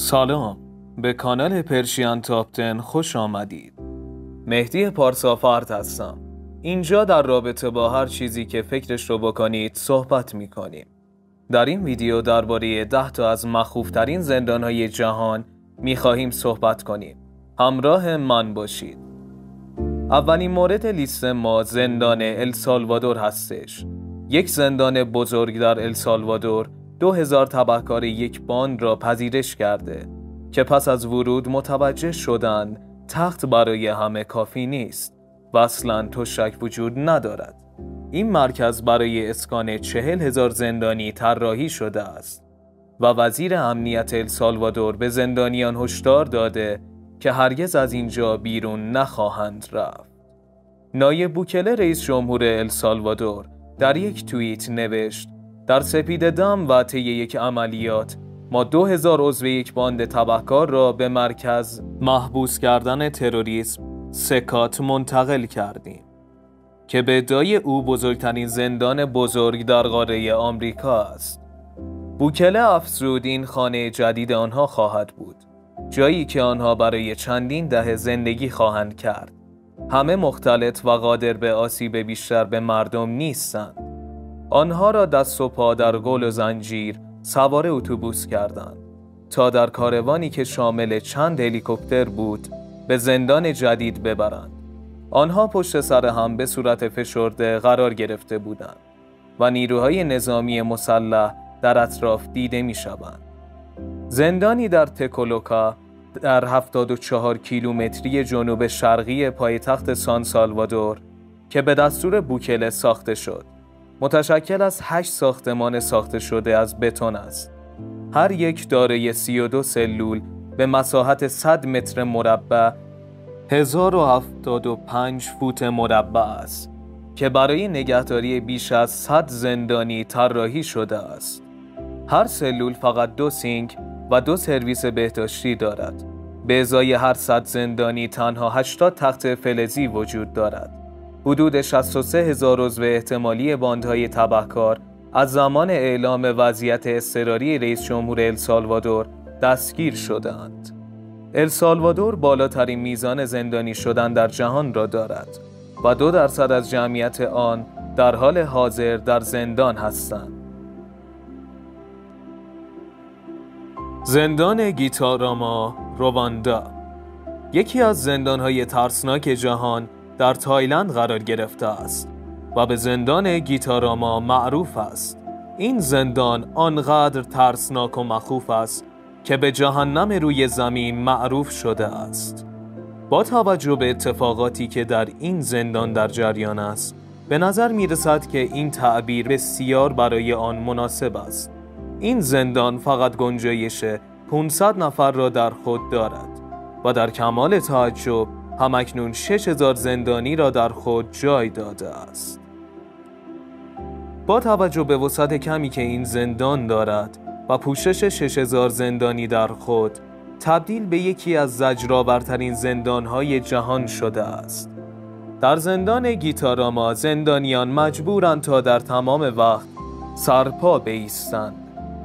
سلام، به کانال پرشین تاپ 10 خوش آمدید. مهدی پارسافرد هستم. اینجا در رابطه با هر چیزی که فکرش رو بکنید صحبت میکنیم. در این ویدیو درباره 10 تا از مخوفترین زندانهای جهان میخواهیم صحبت کنیم. همراه من باشید. اولین مورد لیست ما زندان السالوادور هستش. یک زندان بزرگ در السالوادور 2000 تبهکار یک باند را پذیرش کرده که پس از ورود متوجه شدند تخت برای همه کافی نیست و اصلاً تشک وجود ندارد. این مرکز برای اسکان 40,000 زندانی طراحی شده است و وزیر امنیت السالوادور به زندانیان هشدار داده که هرگز از اینجا بیرون نخواهند رفت. نایب بوکله رئیس جمهور السالوادور در یک توییت نوشت: در سپید دم و طی یک عملیات ما 2000 عضو یک باند تبهکار را به مرکز محبوس کردن تروریسم سکات منتقل کردیم که به ادعای او بزرگترین زندان بزرگ در قاره آمریکا است. بوکله افزود این خانه جدید آنها خواهد بود، جایی که آنها برای چندین دهه زندگی خواهند کرد. همه مختلط و قادر به آسیب بیشتر به مردم نیستند. آنها را دست و پا در گل و زنجیر سوار اتوبوس کردند تا در کاروانی که شامل چند هلیکوپتر بود به زندان جدید ببرند. آنها پشت سر هم به صورت فشرده قرار گرفته بودند و نیروهای نظامی مسلح در اطراف دیده می شوند. زندانی در تکولوکا در 74 کیلومتری جنوب شرقی پایتخت سان سالوادور که به دستور بوکله ساخته شد، متشکل از 8 ساختمان ساخته شده از بتون است. هر یک دارای 32 سلول به مساحت 100 متر مربع 1075 فوت مربع است که برای نگهداری بیش از 100 زندانی طراحی شده است. هر سلول فقط 2 سینک و 2 سرویس بهداشتی دارد. به ازای هر 100 زندانی تنها 80 تخت فلزی وجود دارد. حدود 63,000 عضو احتمالی باندهای تبهکار از زمان اعلام وضعیت اضطراری رئیس جمهور السالوادور دستگیر شده‌اند. السالوادور بالاترین میزان زندانی شدن در جهان را دارد و 2% از جمعیت آن در حال حاضر در زندان هستند. زندان گیتاراما، رواندا، یکی از زندان‌های ترسناک جهان در تایلند قرار گرفته است و به زندان گیتاراما معروف است. این زندان آنقدر ترسناک و مخوف است که به جهنم روی زمین معروف شده است. با توجه به اتفاقاتی که در این زندان در جریان است، به نظر می رسد که این تعبیر بسیار برای آن مناسب است. این زندان فقط گنجایش 500 نفر را در خود دارد و در کمال تعجب همکنون 6000 زندانی را در خود جای داده است. با توجه به وسعت کمی که این زندان دارد و پوشش 6000 زندانی در خود، تبدیل به یکی از زجرآورترین زندانهای جهان شده است. در زندان گیتاراما زندانیان مجبورند تا در تمام وقت سرپا بایستند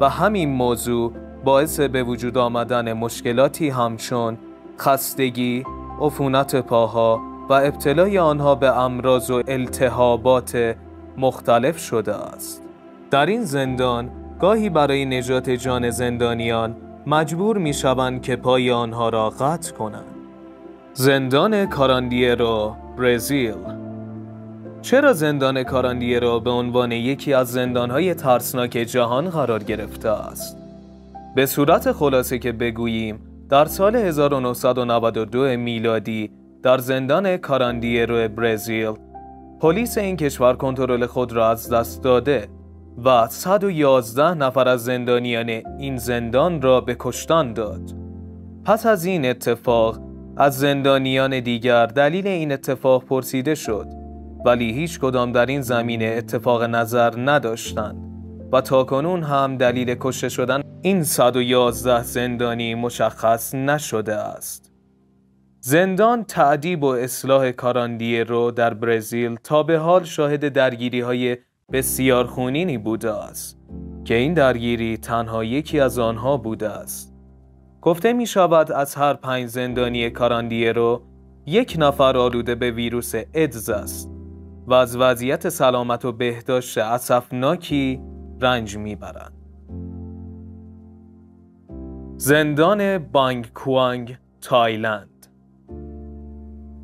و همین موضوع باعث به وجود آمدن مشکلاتی همچون خستگی، عفونت پاها و ابتلای آنها به امراض و التهابات مختلف شده است. در این زندان گاهی برای نجات جان زندانیان مجبور می شوند که پای آنها را قطع کنند. زندان کاراندیرو، برزیل. چرا زندان کاراندیرو به عنوان یکی از زندانهای ترسناک جهان قرار گرفته است؟ به صورت خلاصه که بگوییم، در سال 1992 میلادی در زندان کاراندیرو برزیل، پلیس این کشور کنترل خود را از دست داده و 111 نفر از زندانیان این زندان را به کشتن داد. پس از این اتفاق از زندانیان دیگر دلیل این اتفاق پرسیده شد، ولی هیچ کدام در این زمینه اتفاق نظر نداشتند و تاکنون هم دلیل کشته شدن این 111 زندانی مشخص نشده است. زندان تعذیب و اصلاح کاراندیرو در برزیل تا به حال شاهد درگیری‌های بسیار خونینی بوده است که این درگیری تنها یکی از آنها بوده است. گفته می شود از هر 5 زندانی کاراندیرو 1 نفر آلوده به ویروس ایدز است و از وضعیت سلامت و بهداشت اسفناکی رنج می برند. زندان بانگکوانگ، تایلند.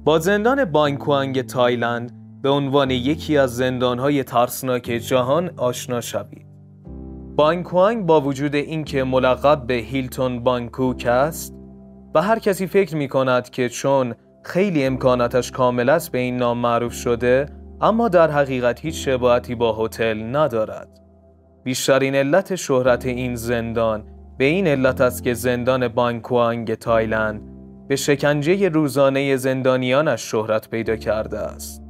با زندان بانگکوانگ تایلند به عنوان یکی از زندانهای ترسناک جهان آشنا شوید. بانگکوانگ با وجود اینکه ملقب به هیلتون بانکوک است و هر کسی فکر می کند که چون خیلی امکاناتش کامل است به این نام معروف شده، اما در حقیقت هیچ شباهتی با هتل ندارد. بیشترین علت شهرت این زندان به این علت است که زندان بانگکوانگ تایلند به شکنجه روزانه زندانیانش شهرت پیدا کرده است.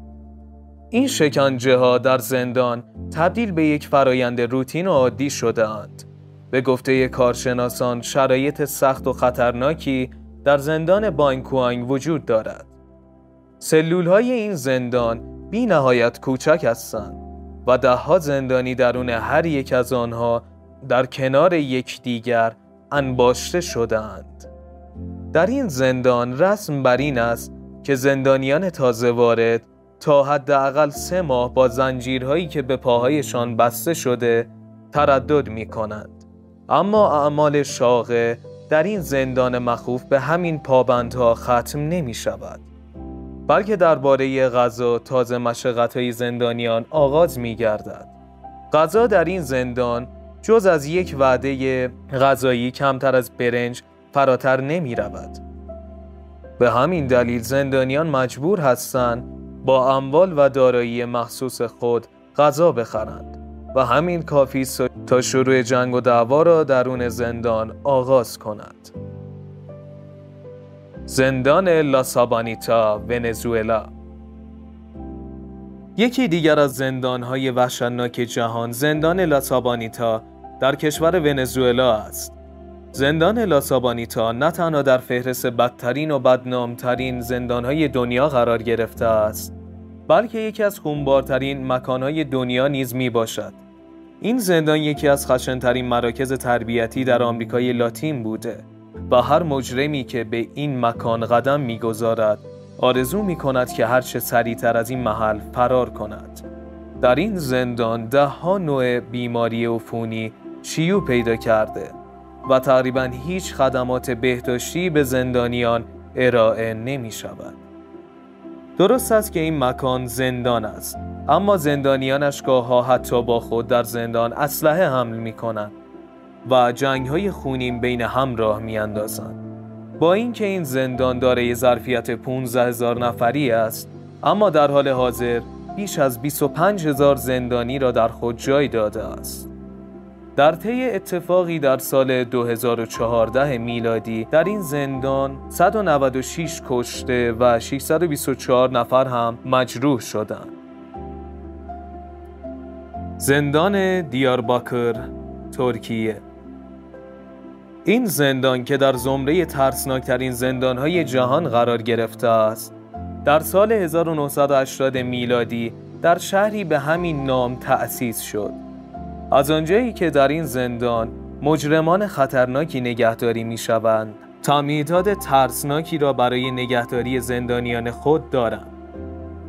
این شکنجه ها در زندان تبدیل به یک فرایند روتین و عادی شده اند. به گفته کارشناسان شرایط سخت و خطرناکی در زندان بانگکوانگ وجود دارد. سلول های این زندان بی نهایت کوچک هستند و 10 زندانی درون هر یک از آنها در کنار یکدیگر انباشته شده‌اند. در این زندان رسم بر این است که زندانیان تازه وارد تا حداقل 3 ماه با زنجیرهایی که به پاهایشان بسته شده تردد می کنند. اما اعمال شاقه در این زندان مخوف به همین پابندها ختم نمی شود، بلکه درباره غذا تازه مشقت‌های زندانیان آغاز می گردد. غذا در این زندان جز از یک وعده غذایی کمتر از برنج فراتر نمی رود. به همین دلیل زندانیان مجبور هستند با اموال و دارایی مخصوص خود غذا بخرند و همین کافی است تا شروع جنگ و دعوا را درون زندان آغاز کند. زندان لا سابانیتا، ونزوئلا. یکی دیگر از زندان‌های وحشتناک جهان، زندان لا سابانیتا در کشور ونزوئلا است. زندان لا سابانیتا نه تنها در فهرست بدترین و بدنامترین زندان‌های دنیا قرار گرفته است، بلکه یکی از خونبارترین مکان‌های دنیا نیز میباشد. این زندان یکی از خشن‌ترین مراکز تربیتی در آمریکای لاتین بوده و هر مجرمی که به این مکان قدم میگذارد آرزو میکند که هر چه سریعتر از این محل فرار کند. در این زندان 10 نوع بیماری عفونی شیوع پیدا کرده و تقریباً هیچ خدمات بهداشتی به زندانیان ارائه نمی شود. درست است که این مکان زندان است، اما زندانیانش گاه‌ها حتی با خود در زندان اسلحه حمل می کنند و جنگ‌های خونین بین هم راه می اندازند. با اینکه این زندان دارای ظرفیت 15,000 نفری است، اما در حال حاضر بیش از 25,000 زندانی را در خود جای داده است. در طی اتفاقی در سال 2014 میلادی در این زندان 196 کشته و 624 نفر هم مجروح شدند. زندان دیارباکر، ترکیه. این زندان که در زمره ترسناکترین زندانهای جهان قرار گرفته است، در سال 1980 میلادی در شهری به همین نام تأسیس شد. از آنجایی که در این زندان مجرمان خطرناکی نگهداری می شوند، تعمیدات ترسناکی را برای نگهداری زندانیان خود دارند.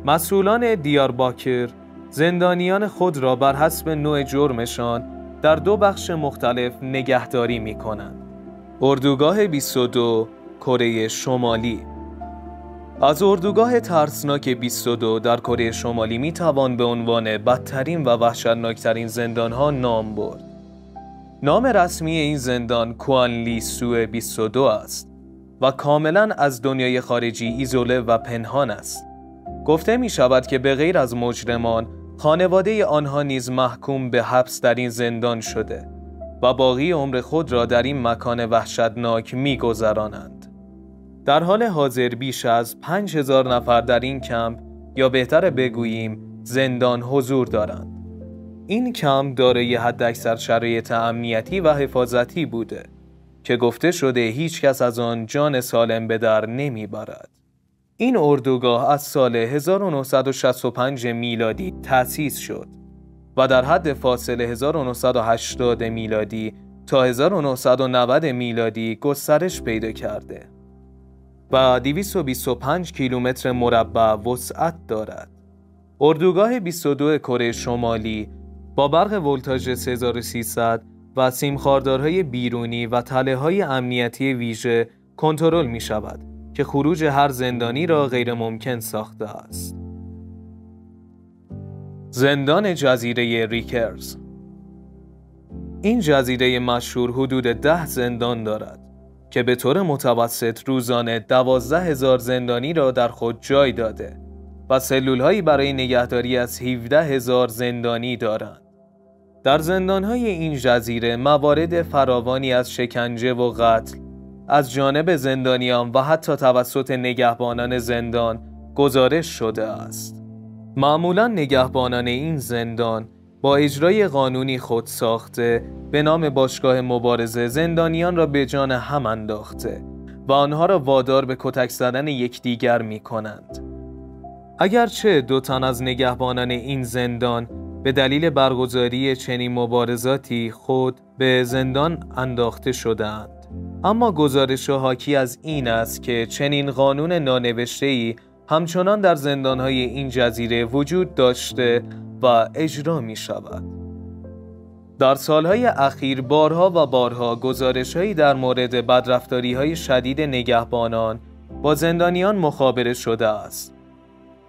مسئولان دیارباکر زندانیان خود را بر حسب نوع جرمشان در 2 بخش مختلف نگهداری می کنند. اردوگاه 22 کره شمالی. از اردوگاه ترسناک 22 در کره شمالی می توان به عنوان بدترین و وحشتناکترین زندانها نام برد. نام رسمی این زندان کوانلیسو 22 است و کاملا از دنیای خارجی ایزوله و پنهان است. گفته می شود که به غیر از مجرمان، خانواده آنها نیز محکوم به حبس در این زندان شده و باقی عمر خود را در این مکان وحشتناک می گذرانند. در حال حاضر بیش از 5,000 نفر در این کمپ، یا بهتر بگوییم زندان، حضور دارند. این کمپ دارای حداکثر شرایط امنیتی و حفاظتی بوده که گفته شده هیچ کس از آن جان سالم به در نمیبرد. این اردوگاه از سال 1965 میلادی تأسیس شد و در حد فاصل 1980 میلادی تا 1990 میلادی گسترش پیدا کرده و 225 کیلومتر مربع وسعت دارد. اردوگاه 22 کره شمالی با برق ولتاژ 3300 و سیمخاردارهای بیرونی و تله‌های امنیتی ویژه کنترل می شود که خروج هر زندانی را غیر ممکن ساخته است. زندان جزیره ریکرز. این جزیره مشهور حدود 10 زندان دارد که به طور متوسط روزانه 12,000 زندانی را در خود جای داده و سلول‌هایی برای نگهداری از 17,000 زندانی دارند. در زندان‌های این جزیره موارد فراوانی از شکنجه و قتل از جانب زندانیان و حتی توسط نگهبانان زندان گزارش شده است. معمولاً نگهبانان این زندان با اجرای قانونی خود ساخته به نام باشگاه مبارزه زندانیان را به جان هم انداخته و آنها را وادار به کتک زدن یکدیگر می کنند. اگرچه 2 تن از نگهبانان این زندان به دلیل برگزاری چنین مبارزاتی خود به زندان انداخته شدند، اما گزارش حاکی از این است که چنین قانون نانوشته‌ای همچنان در زندان‌های این جزیره وجود داشته و اجرا می شود. در سالهای اخیر بارها و بارها گزارش‌هایی در مورد بدرفتاری‌های شدید نگهبانان با زندانیان مخابره شده است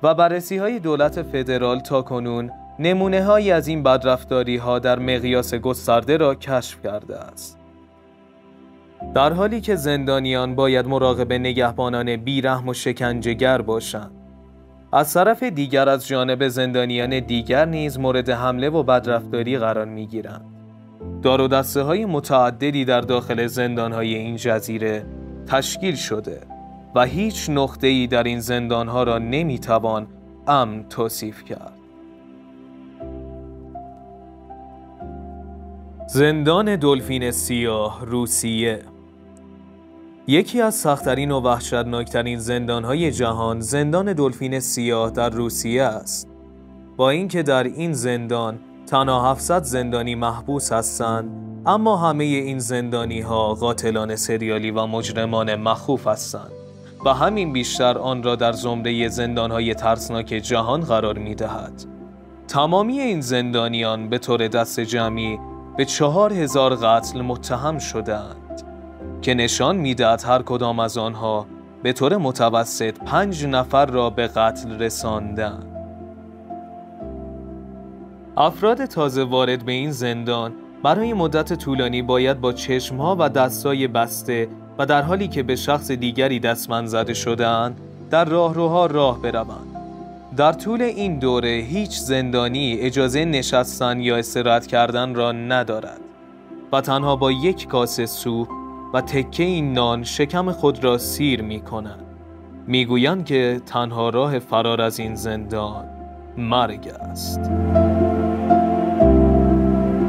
و بررسی‌های دولت فدرال تاکنون نمونه‌هایی از این بدرفتاری‌ها در مقیاس گسترده را کشف کرده است. در حالی که زندانیان باید مراقب نگهبانان بیرحم و شکنجه‌گر باشند، از طرف دیگر از جانب زندانیان دیگر نیز مورد حمله و بدرفتاری قرار می‌گیرند. دار و دسته‌های متعددی در داخل زندان‌های این جزیره تشکیل شده و هیچ نقطه‌ای در این زندان‌ها را نمی‌توان امن توصیف کرد. زندان دلفین سیاه روسیه. یکی از سخت‌ترین و وحشتناکترین زندان‌های جهان زندان دلفین سیاه در روسیه است. با اینکه در این زندان تنها 700 زندانی محبوس هستند، اما همه این زندانی‌ها قاتلان سریالی و مجرمان مخوف هستند و همین بیشتر آن را در زمره زندان‌های ترسناک جهان قرار می‌دهد. تمامی این زندانیان به طور دست جمعی به 4000 قتل متهم شدند که نشان می‌دهد هر کدام از آنها به طور متوسط 5 نفر را به قتل رساندند. افراد تازه وارد به این زندان برای مدت طولانی باید با چشم‌ها و دستای بسته و در حالی که به شخص دیگری دستبند زده شده‌اند در راهروها راه بروند. در طول این دوره هیچ زندانی اجازه نشستن یا استراحت کردن را ندارد و تنها با یک کاسه سوپ و تکه این نان شکم خود را سیر می کنند. می گویند که تنها راه فرار از این زندان مرگ است.